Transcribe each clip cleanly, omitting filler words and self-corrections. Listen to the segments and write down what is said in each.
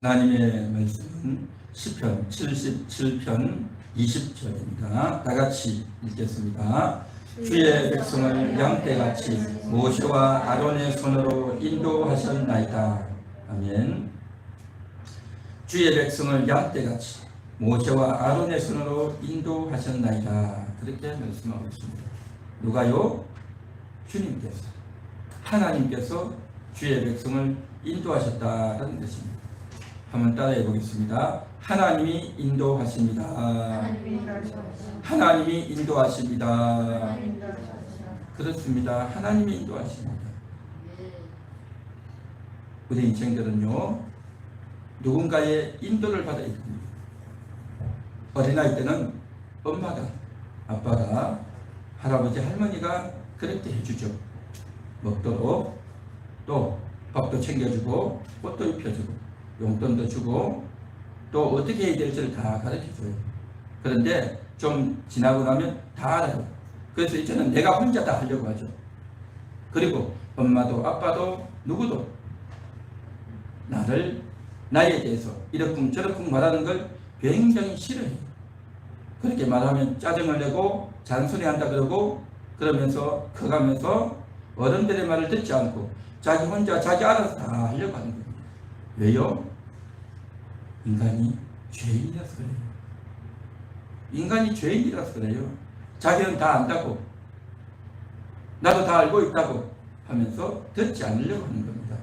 하나님의 말씀은 시편 77편 20절입니다. 다 같이 읽겠습니다. 주의 백성을 양떼같이 모세와 아론의 손으로 인도하셨나이다. 아멘. 주의 백성을 양떼같이 모세와 아론의 손으로 인도하셨나이다. 그렇게 말씀하고 있습니다. 누가요? 주님께서, 하나님께서 주의 백성을 인도하셨다는 것입니다. 한번 따라해 보겠습니다. 하나님이 인도하십니다. 하나님이 인도하십니다. 그렇습니다. 하나님이 인도하십니다. 우리 인생들은요, 누군가의 인도를 받아야 됩니다. 어린아이 때는 엄마가, 아빠가, 할아버지, 할머니가 그렇게 해주죠. 먹도록, 또 밥도 챙겨주고, 옷도 입혀주고, 용돈도 주고, 또 어떻게 해야 될지를 다 가르쳐줘요. 그런데 좀 지나고 나면 다 알아요. 그래서 이제는 내가 혼자 다 하려고 하죠. 그리고 엄마도 아빠도 누구도 나에 대해서 이렇쿵 저렇쿵 말하는 걸 굉장히 싫어해요. 그렇게 말하면 짜증을 내고 잔소리한다 그러고, 그러면서 커가면서 어른들의 말을 듣지 않고 자기 혼자 자기 알아서 다 하려고 하는 겁니다. 왜요? 인간이 죄인이라서 그래요. 인간이 죄인이라서 그래요. 자기는 다 안다고, 나도 다 알고 있다고 하면서 듣지 않으려고 하는 겁니다.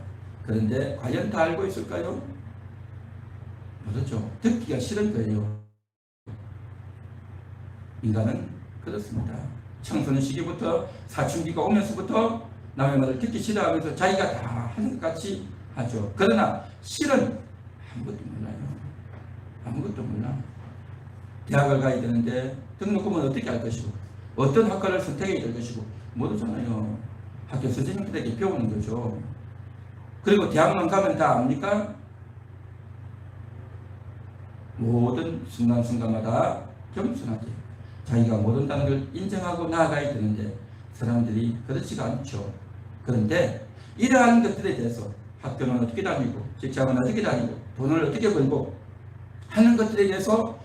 그런데 과연 다 알고 있을까요? 모르죠. 듣기가 싫은 거예요. 인간은 그렇습니다. 청소년 시기부터 사춘기가 오면서부터 남의 말을 듣기 싫어하면서 자기가 다 하는 것 같이 하죠. 그러나 실은 아무것도 몰라요. 아무것도 몰라. 대학을 가야 되는데 등록금은 어떻게 할 것이고, 어떤 학과를 선택해야 될 것이고 모르잖아요. 학교 선생님들에게 배우는 거죠. 그리고 대학만 가면 다 압니까? 모든 순간순간마다 겸손하게 자기가 모른다는 걸 인정하고 나아가야 되는데 사람들이 그렇지가 않죠. 그런데 이러한 것들에 대해서 학교는 어떻게 다니고, 직장은 어떻게 다니고, 돈을 어떻게 벌고 하는 것들에 대해서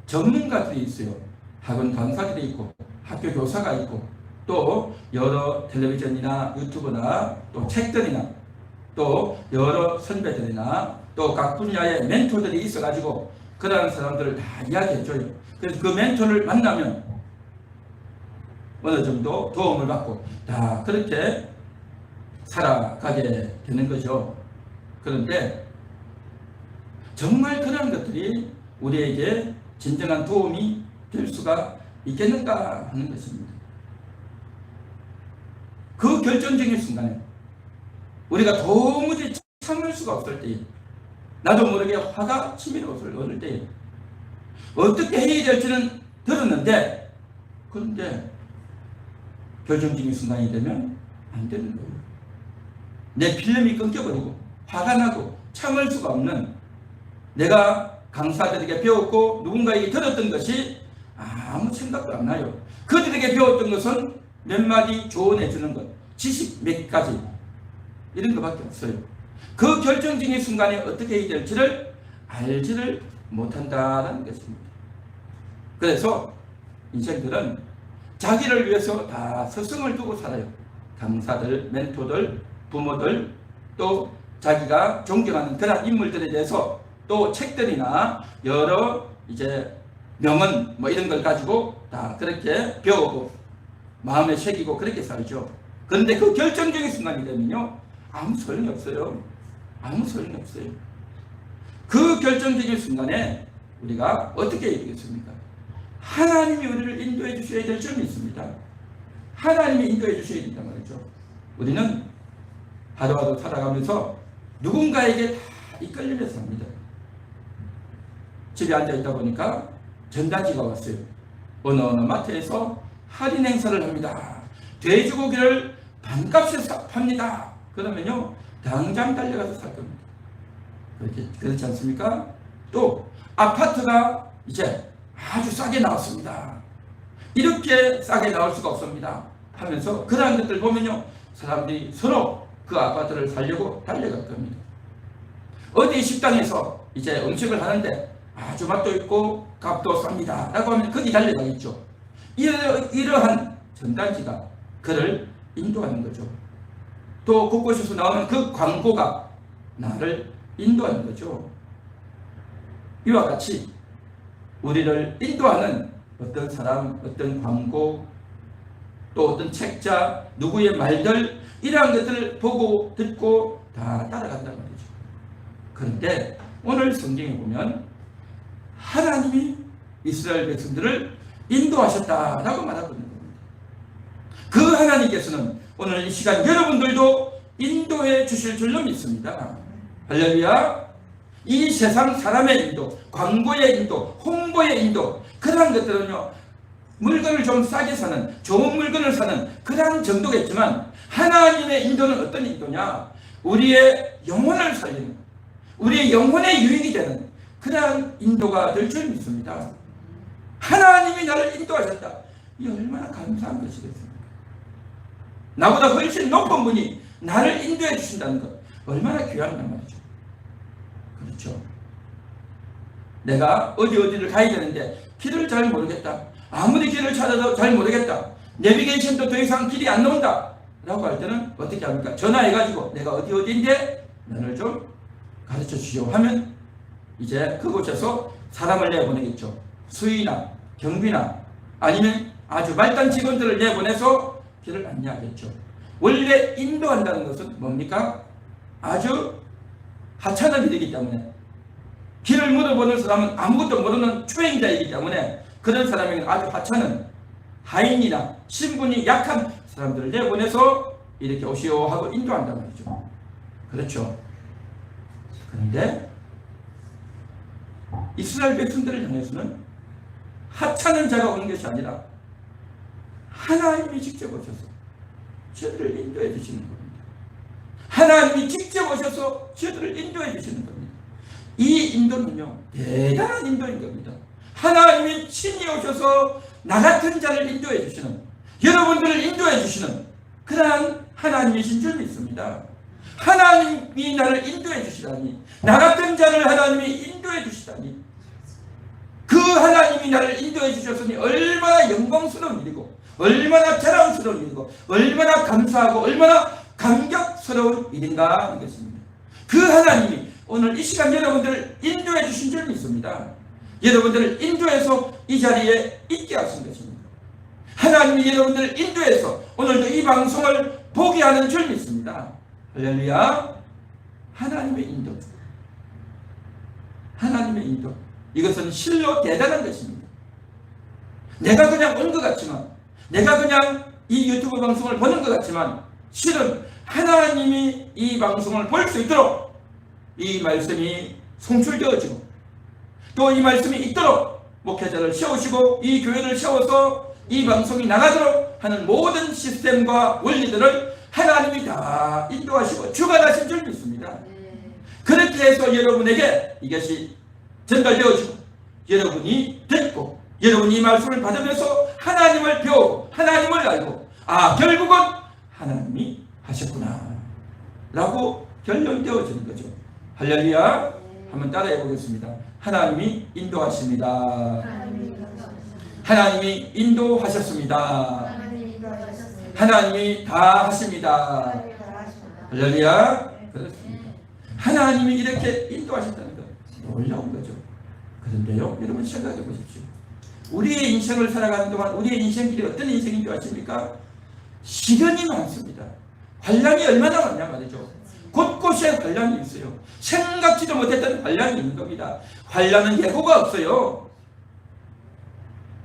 전문가들이 있어요. 학원 강사들이 있고, 학교 교사가 있고, 또 여러 텔레비전이나 유튜브나 또 책들이나 또 여러 선배들이나 또 각 분야의 멘토들이 있어가지고 그러한 사람들을 다 이야기해줘요. 그래서 그 멘토를 만나면 어느 정도 도움을 받고 다 그렇게 살아가게 되는 거죠. 그런데 정말 그런 것들이 우리에게 진정한 도움이 될 수가 있겠는가 하는 것입니다. 그 결정적인 순간에 우리가 도무지 참을 수가 없을 때에, 나도 모르게 화가 치밀어 오를 때에 어떻게 해야 될지는 들었는데, 그런데 결정적인 순간이 되면 안 되는 거예요. 내 필름이 끊겨버리고 화가 나고 참을 수가 없는, 내가 강사들에게 배웠고 누군가에게 들었던 것이 아무 생각도 안 나요. 그들에게 배웠던 것은 몇 마디 조언해 주는 것, 지식 몇 가지, 이런 것밖에 없어요. 그 결정적인 순간에 어떻게 해야 될지를 알지를 못한다는 것입니다. 그래서 인생들은 자기를 위해서 다 스승을 두고 살아요. 강사들, 멘토들, 부모들, 또 자기가 존경하는 그런 인물들에 대해서 또 책들이나 여러 이제 명언 뭐 이런 걸 가지고 다 그렇게 배우고 마음에 새기고 그렇게 살죠. 그런데 그 결정적인 순간이 되면요, 아무 소용이 없어요. 아무 소용이 없어요. 그 결정적인 순간에 우리가 어떻게 해야 되겠습니까? 하나님이 우리를 인도해 주셔야 될 점이 있습니다. 하나님이 인도해 주셔야 된단 말이죠. 우리는 하루하루 살아가면서 누군가에게 다 이끌리면서 삽니다. 집에 앉아 있다 보니까 전단지가 왔어요. 어느 마트에서 할인 행사를 합니다. 돼지고기를 반값에 팝니다. 그러면요, 당장 달려가서 살 겁니다. 그렇지 않습니까? 또 아파트가 이제 아주 싸게 나왔습니다. 이렇게 싸게 나올 수가 없습니다 하면서 그러한 것들 보면요, 사람들이 서로 그 아파트를 살려고 달려갈 겁니다. 어디 식당에서 이제 음식을 하는데 아주 맛도 있고 값도 쌉니다 라고 하면 거기 달려가겠죠. 이러한 전단지가 그를 인도하는 거죠. 또 곳곳에서 나오는 그 광고가 나를 인도하는 거죠. 이와 같이 우리를 인도하는 어떤 사람, 어떤 광고, 또 어떤 책자, 누구의 말들, 이러한 것들을 보고 듣고 다 따라간단 말이죠. 그런데 오늘 성경에 보면 하나님이 이스라엘 백성들을 인도하셨다라고 말하고 있는 겁니다. 그 하나님께서는 오늘 이 시간 여러분들도 인도해 주실 줄로 믿습니다. 할렐루야. 이 세상 사람의 인도, 광고의 인도, 홍보의 인도, 그러한 것들은요, 물건을 좀 싸게 사는, 좋은 물건을 사는 그러한 정도겠지만 하나님의 인도는 어떤 인도냐? 우리의 영혼을 살리는, 우리의 영혼의 유익이 되는 그러한 인도가 될 줄 믿습니다. 하나님이 나를 인도하셨다. 이 얼마나 감사한 것이겠습니까? 나보다 훨씬 높은 분이 나를 인도해 주신다는 것, 얼마나 귀한 말이죠. 그렇죠. 내가 어디를 가야 되는데 길을 잘 모르겠다. 아무리 길을 찾아도 잘 모르겠다. 내비게이션도 더 이상 길이 안 나온다 라고 할 때는 어떻게 합니까? 전화해가지고 내가 어디인데 너를 좀 가르쳐 주시오 하면 이제 그곳에서 사람을 내보내겠죠. 수의나 경비나 아니면 아주 말단 직원들을 내보내서 길을 안내하겠죠. 원래 인도한다는 것은 뭡니까? 아주 하찮은 일이기 때문에, 길을 물어보는 사람은 아무것도 모르는 초행자이기 때문에 그런 사람에게는 아주 하찮은 하인이나 신분이 약한 사람들을 내보내서 이렇게 오시오 하고 인도한단 말이죠. 그렇죠. 그런데 이스라엘 백성들을 향해서는 하찮은 자가 오는 것이 아니라 하나님이 직접 오셔서 저들을 인도해 주시는 겁니다. 하나님이 직접 오셔서 저들을 인도해 주시는 겁니다. 이 인도는요, 대단한 인도인 겁니다. 하나님이 친히 오셔서 나 같은 자를 인도해 주시는, 여러분들을 인도해 주시는 그러한 하나님이신 줄 믿습니다. 하나님이 나를 인도해 주시다니, 나 같은 자를 하나님이 인도해 주시다니, 그 하나님이 나를 인도해 주셨으니 얼마나 영광스러운 일이고, 얼마나 자랑스러운 일이고, 얼마나 감사하고, 얼마나 감격스러운 일인가 하는 것입니다. 그 하나님이 오늘 이 시간 여러분들을 인도해 주신 줄 믿습니다. 여러분들을 인도해서 이 자리에 있게 하신 것입니다. 하나님이 여러분들을 인도해서 오늘도 이 방송을 보게 하는 줄 믿습니다. 할렐루야. 하나님의 인도, 하나님의 인도, 이것은 실로 대단한 것입니다. 내가 그냥 온 것 같지만, 내가 그냥 이 유튜브 방송을 보는 것 같지만 실은 하나님이 이 방송을 볼 수 있도록 이 말씀이 송출되어지고, 또 이 말씀이 있도록 목회자를 세우시고 이 교회를 세워서 이 방송이 나가도록 하는 모든 시스템과 원리들을 하나님이 다 인도하시고 주관하신 줄 믿습니다. 그렇게 해서 여러분에게 이것이 전달되어지고, 여러분이 듣고, 여러분이 이 말씀을 받으면서 하나님을 배우고 하나님을 알고, 아, 결국은 하나님이 하셨구나 라고 결론되어지는 거죠. 할렐루야. 한번 따라해 보겠습니다. 하나님이 인도하십니다. 하나님이 인도하셨습니다. 하나님이 다 하십니다. 할렐루야. 그렇습니다. 하나님이 이렇게 인도하셨다는 것, 놀라운 거죠. 그런데요, 여러분 생각해 보십시오. 우리의 인생을 살아가는 동안 우리의 인생길이 어떤 인생인 줄 아십니까? 시련이 많습니다. 환난이 얼마나 많냐 말이죠. 곳곳에 환난이 있어요. 생각지도 못했던 환난이 있는 겁니다. 환난은 예고가 없어요.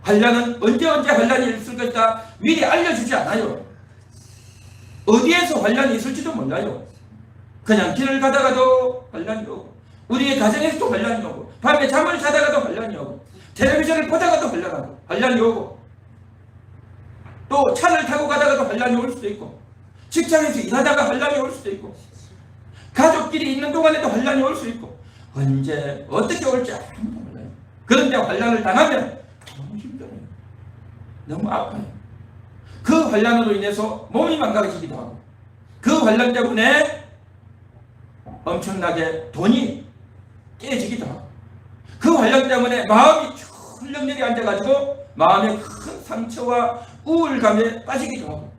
환난은 언제 환난이 있을 것이다 미리 알려주지 않아요. 어디에서 환난이 있을지도 몰라요. 그냥 길을 가다가도 환난이 오고, 우리의 가정에서도 환난이 오고, 밤에 잠을 자다가도 환난이 오고, 텔레비전을 보다가도 환난이 오고, 또 차를 타고 가다가도 환난이 올 수도 있고, 직장에서 일하다가 환난이 올 수도 있고, 가족끼리 있는 동안에도 환난이 올 수 있고, 언제 어떻게 올지 아무도 몰라요. 그런데 환난을 당하면 너무 힘들어요. 너무 아파요. 그 환난으로 인해서 몸이 망가지기도 하고, 그 환난 때문에 엄청나게 돈이 깨지기도 하고, 그 환란 때문에 마음이 철렁렬히 앉아가지고 마음에 큰 상처와 우울감에 빠지기도 하고,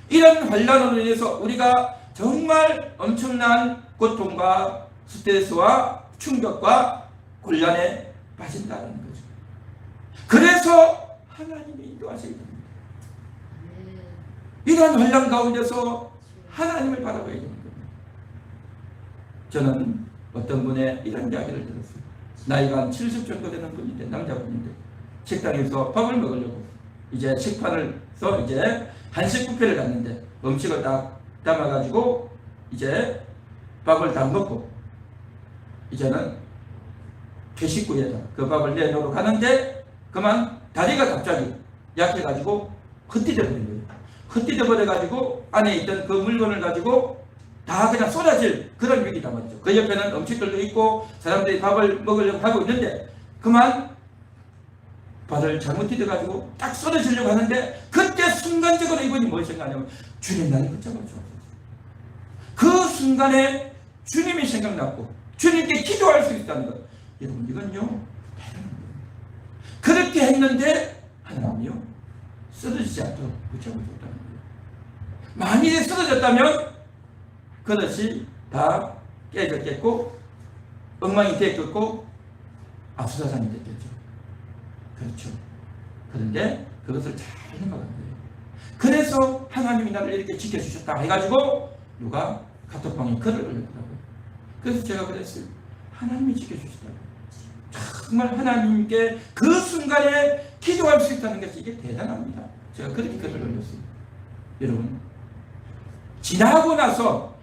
이런 환란으로 인해서 우리가 정말 엄청난 고통과 스트레스와 충격과 곤란에 빠진다는 거죠. 그래서 하나님이 인도하셔야 됩니다. 이러한 환란 가운데서 하나님을 바라봐야 되는 겁니다. 저는 어떤 분의 이런 이야기를 들었어요. 나이가 한 70 정도 되는 분인데, 남자분인데, 식당에서 밥을 먹으려고 이제 식판을 써 이제 한식 뷔페를 갔는데, 음식을 딱 담아가지고 이제 밥을 다 먹고 이제는 회식구에다 그 밥을 내놓으러 가는데, 그만 다리가 갑자기 약해가지고 흩어져 버린 거예요. 흩어져 버려가지고 안에 있던 그 물건을 가지고 다 그냥 쏟아질 그런 위기다 말이죠. 그 옆에는 음식들도 있고 사람들이 밥을 먹으려고 하고 있는데, 그만 발을 잘못 디뎌가지고 딱 쏟아지려고 하는데, 그때 순간적으로 이분이 뭘 생각하냐면, 주님 나를 붙잡아 주옵소서. 그 순간에 주님이 생각났고 주님께 기도할 수 있다는 것. 여러분, 이건요 그렇게 했는데 하나님이요 쓰러지지 않도록 붙잡아줬다는 거예요. 만일에 쓰러졌다면 그것이 다 깨졌겠고 엉망이 됐겠고 압수사상이 됐겠죠. 그렇죠. 그런데 그것을 잘 해나가는 거예요. 그래서 하나님이 나를 이렇게 지켜주셨다 해가지고 누가 카톡방에 글을 올렸더라고요. 그래서 제가 그랬어요. 하나님이 지켜주셨다고. 정말 하나님께 그 순간에 기도할 수 있다는 것이 이게 대단합니다. 제가 그렇게 글을 올렸어요. 여러분, 지나고 나서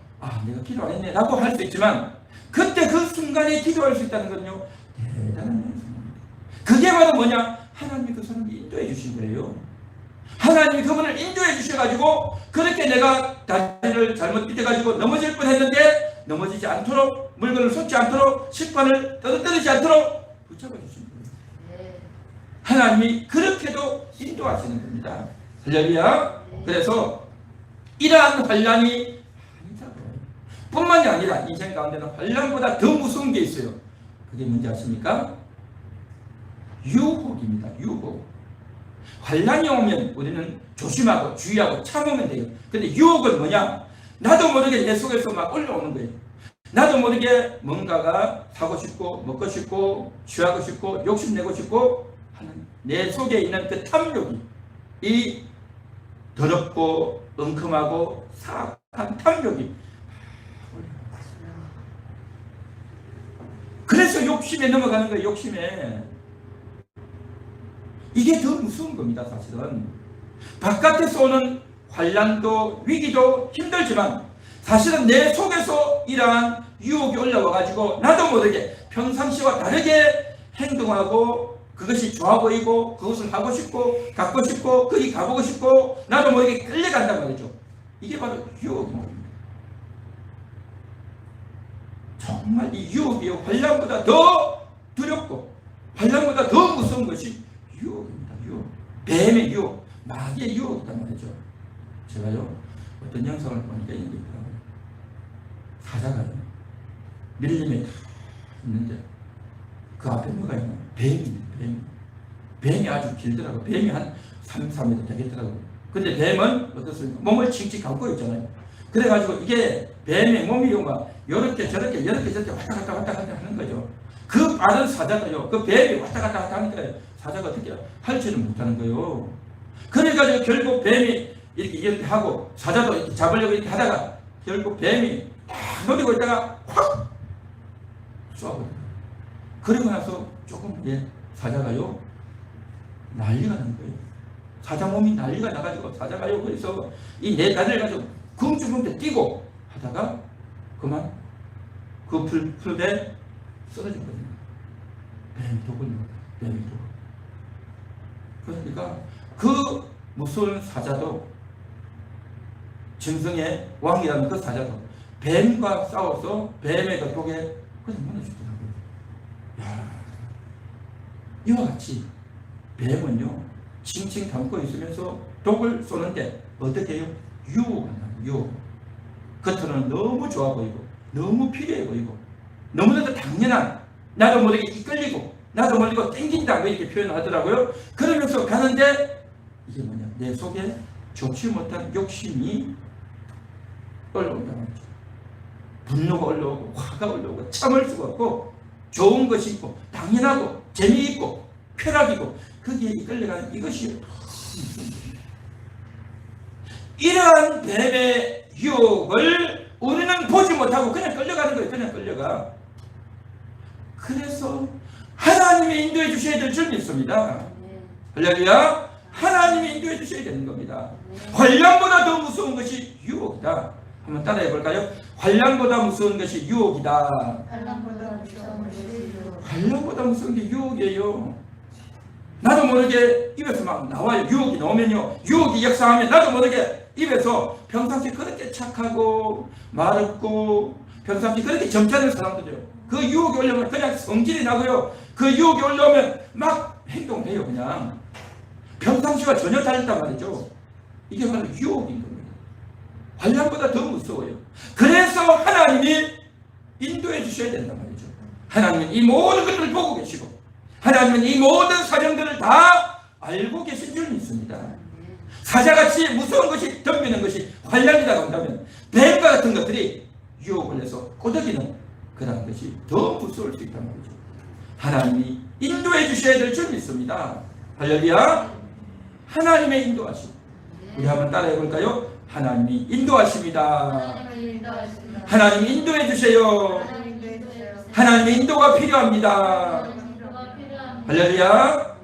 내가 기도 안 했네 라고 할 수 있지만, 그때 그 순간에 기도할 수 있다는 건요 대단한 현상입니다. 그게 바로 뭐냐? 하나님이 그 사람을 인도해 주신 거예요. 하나님이 그분을 인도해 주셔가지고 그렇게 내가 다리를 잘못 빗대가지고 넘어질 뻔했는데 넘어지지 않도록, 물건을 쏟지 않도록, 식판을 떨어뜨리지 않도록 붙잡아 주신 거예요. 하나님이 그렇게도 인도하시는 겁니다. 할렐루야. 그래서 이러한 환란이 뿐만이 아니라 인생 가운데는 환란보다 더 무서운 게 있어요. 그게 뭔지 아십니까? 유혹입니다. 유혹. 환란이 오면 우리는 조심하고 주의하고 참으면 돼요. 근데 유혹은 뭐냐? 나도 모르게 내 속에서 막 올라오는 거예요. 나도 모르게 뭔가가 사고 싶고 먹고 싶고 취하고 싶고 욕심내고 싶고 하는 내 속에 있는 그 탐욕이, 이 더럽고 엉큼하고 사악한 탐욕이, 그래서 욕심에 넘어가는 거예요. 욕심에. 이게 더 무서운 겁니다. 사실은 바깥에서 오는 환란도 위기도 힘들지만 사실은 내 속에서 이러한 유혹이 올라와 가지고 나도 모르게 평상시와 다르게 행동하고 그것이 좋아 보이고 그것을 하고 싶고 갖고 싶고 거기 가보고 싶고 나도 모르게 끌려간단 말이죠. 이게 바로 유혹입니다. 정말 이 유혹이 환란보다 더 두렵고 환란보다 더 무서운 것이 유혹입니다. 유혹. 뱀의 유혹, 마귀의 유혹이란 말이죠. 제가요 어떤 영상을 보니까 이게 있더라고요. 사자가요 밀림에 있는데 그 앞에 뭐가 있나? 뱀이. 뱀이 아주 길더라고요. 뱀이 한 3m 되겠더라고요. 근데 뱀은 어떻습니까? 몸을 칭칭 감고 있잖아요. 그래가지고 이게 뱀의 몸이요 막 요렇게 저렇게 왔다 갔다 하는 거죠. 그 빠른 사자도요, 그 뱀이 왔다 갔다 하니까 사자가 어떻게 할지를 못하는 거예요. 그래가지고 결국 뱀이 이렇게 하고 사자도 이렇게 잡으려고 이렇게 하다가 결국 뱀이 딱 노리고 있다가 확 쏘아버려요. 그리고 나서 조금 후에 사자가요 난리가 난 거예요. 사자 몸이 난리가 나가지고 사자가요 그래서 이 네 다리를 가지고 궁중궁대 뛰고 하다가 그만 그 풀에 쓰러졌거든요. 뱀이 독을 먹어요. 뱀이 독. 그러니까 그 무서운 사자도, 짐승의 왕이라는 그 사자도 뱀과 싸워서 뱀의 그 독에 그냥 무너지더라고요. 이와 같이 뱀은요 칭칭 담고 있으면서 독을 쏘는데 어떻게 해요? 유혹을 하는 유혹. 겉으로는 너무 좋아 보이고 너무 필요해 보이고 너무나도 당연한, 나도 모르게 이끌리고 나도 모르게 땡긴다 이렇게 표현하더라고요. 그러면서 가는데 이게 뭐냐, 내 속에 좋지 못한 욕심이 올라온다 말이죠. 분노가 올라오고 화가 올라오고 참을 수가 없고 좋은 것이 있고 당연하고 재미있고 쾌락이고 거기에 이끌려가는 이것이 이러한 뱀의 유혹을 우리는 보지 못하고 그냥 끌려가는 거예요. 그냥 끌려가. 그래서 하나님이 인도해 주셔야 될 줄 믿습니다. 할렐루야. 하나님이 인도해 주셔야 되는 겁니다. 환난보다 더 무서운 것이 유혹이다. 한번 따라해 볼까요? 환난보다 무서운 것이 유혹이다. 환난보다 무서운 게 유혹이에요. 나도 모르게 입에서 막 나와요. 유혹이 나오면요, 유혹이 역사하면 나도 모르게 입에서 평상시 그렇게 착하고 맑고 평상시 그렇게 점잖은 사람들이요, 그 유혹이 올라오면 그냥 성질이 나고요, 그 유혹이 올라오면 막 행동해요. 그냥 평상시와 전혀 다르단 말이죠. 이게 바로 유혹인 겁니다. 환난보다 더 무서워요. 그래서 하나님이 인도해 주셔야 된단 말이죠. 하나님은 이 모든 것들을 보고 계시고 하나님은 이 모든 사정들을 다 알고 계신 줄 믿습니다. 사자같이 무서운 것이 덤비는 것이 환난이라고 한다면 뱀과 같은 것들이 유혹을 해서 꼬드기는 그런 것이 더 무서울 수 있단 말이죠. 하나님이 인도해 주셔야 될 줄 믿습니다. 할렐루야. 하나님의 인도하심. 우리 한번 따라해 볼까요? 하나님이 인도하십니다. 하나님이 인도해 주세요. 하나님의 인도가 필요합니다. 할렐루야.